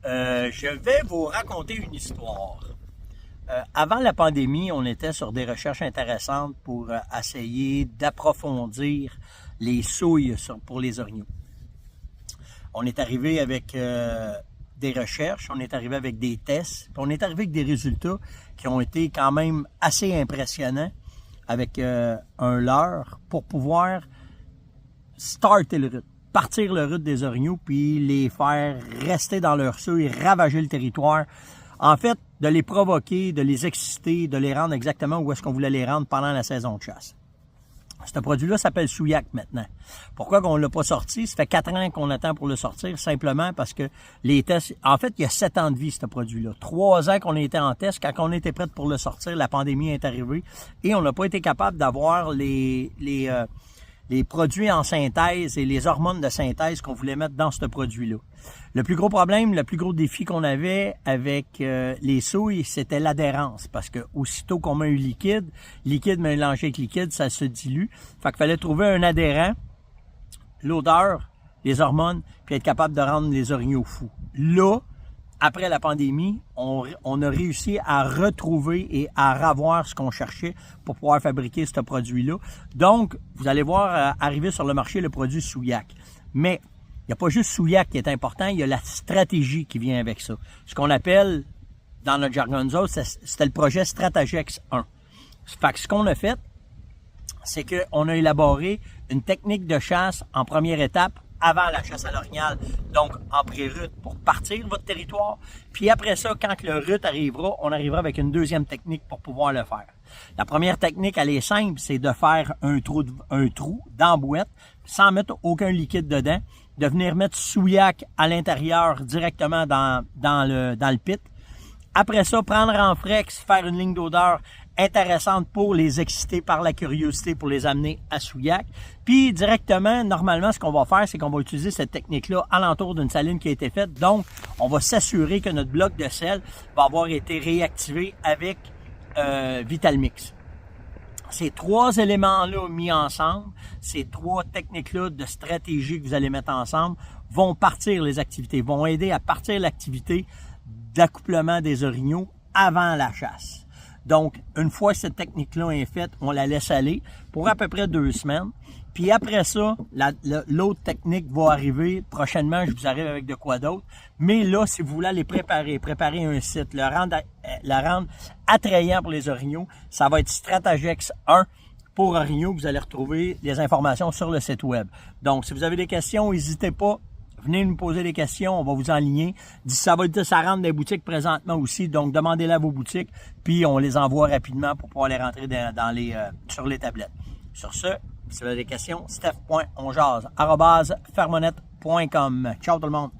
Je vais vous raconter une histoire. Avant la pandémie, on était sur des recherches intéressantes pour essayer d'approfondir les souilles pour les orignaux. On est arrivé avec des recherches, on est arrivé avec des tests, puis on est arrivé avec des résultats qui ont été quand même assez impressionnants avec un leurre pour pouvoir starter le rythme, partir le rythme des orignaux, puis les faire rester dans leur souille, ravager le territoire. En fait, de les provoquer, de les exciter, de les rendre exactement où est-ce qu'on voulait les rendre pendant la saison de chasse. Ce produit-là s'appelle Souillac maintenant. Pourquoi qu'on ne l'a pas sorti? Ça fait 4 ans qu'on attend pour le sortir, simplement parce que les tests... En fait, il y a 7 ans de vie, ce produit-là. 3 ans qu'on était en test. Quand on était prêt pour le sortir, la pandémie est arrivée et on n'a pas été capable d'avoir les produits en synthèse et les hormones de synthèse qu'on voulait mettre dans ce produit-là. Le plus gros problème, le plus gros défi qu'on avait avec les souilles, c'était l'adhérence. Parce que aussitôt qu'on met un liquide mélangé avec liquide, ça se dilue. Fait qu'il fallait trouver un adhérent, l'odeur, les hormones, puis être capable de rendre les orignaux fous. Là, après la pandémie, on a réussi à retrouver et à revoir ce qu'on cherchait pour pouvoir fabriquer ce produit-là. Donc, vous allez voir arriver sur le marché le produit Souillac. Mais il n'y a pas juste Souillac qui est important, il y a la stratégie qui vient avec ça. Ce qu'on appelle, dans notre jargon nous autres, c'était le projet Strategex 1. Fait que ce qu'on a fait, c'est qu'on a élaboré une technique de chasse en première étape avant la chasse à l'orignal, donc en pré-rut pour partir votre territoire. Puis après ça, quand le rut arrivera, on arrivera avec une deuxième technique pour pouvoir le faire. La première technique, elle est simple, c'est de faire un trou dans la boîte, sans mettre aucun liquide dedans, de venir mettre Souillac à l'intérieur directement dans le pit. Après ça, prendre en flex, faire une ligne d'odeur intéressante pour les exciter par la curiosité, pour les amener à Souillac. Puis directement, normalement, ce qu'on va faire, c'est qu'on va utiliser cette technique-là alentour d'une saline qui a été faite. Donc, on va s'assurer que notre bloc de sel va avoir été réactivé avec Vitalmix. Ces 3 éléments-là mis ensemble, ces 3 techniques-là de stratégie que vous allez mettre ensemble, vont partir les activités, vont aider à partir l'activité d'accouplement des orignaux avant la chasse. Donc, une fois que cette technique-là est faite, on la laisse aller pour à peu près 2 semaines. Puis après ça, l'autre technique va arriver prochainement. Je vous arrive avec de quoi d'autre. Mais là, si vous voulez les préparer un site, le rendre attrayant pour les orignaux, ça va être Strategex 1 pour orignaux. Vous allez retrouver les informations sur le site web. Donc, si vous avez des questions, n'hésitez pas. Venez nous poser des questions, on va vous enligner. Ça rentre des boutiques présentement aussi, donc demandez-les à vos boutiques, puis on les envoie rapidement pour pouvoir les rentrer sur les tablettes. Sur ce, si vous avez des questions, steph.onjase@fermonette.com. Ciao tout le monde!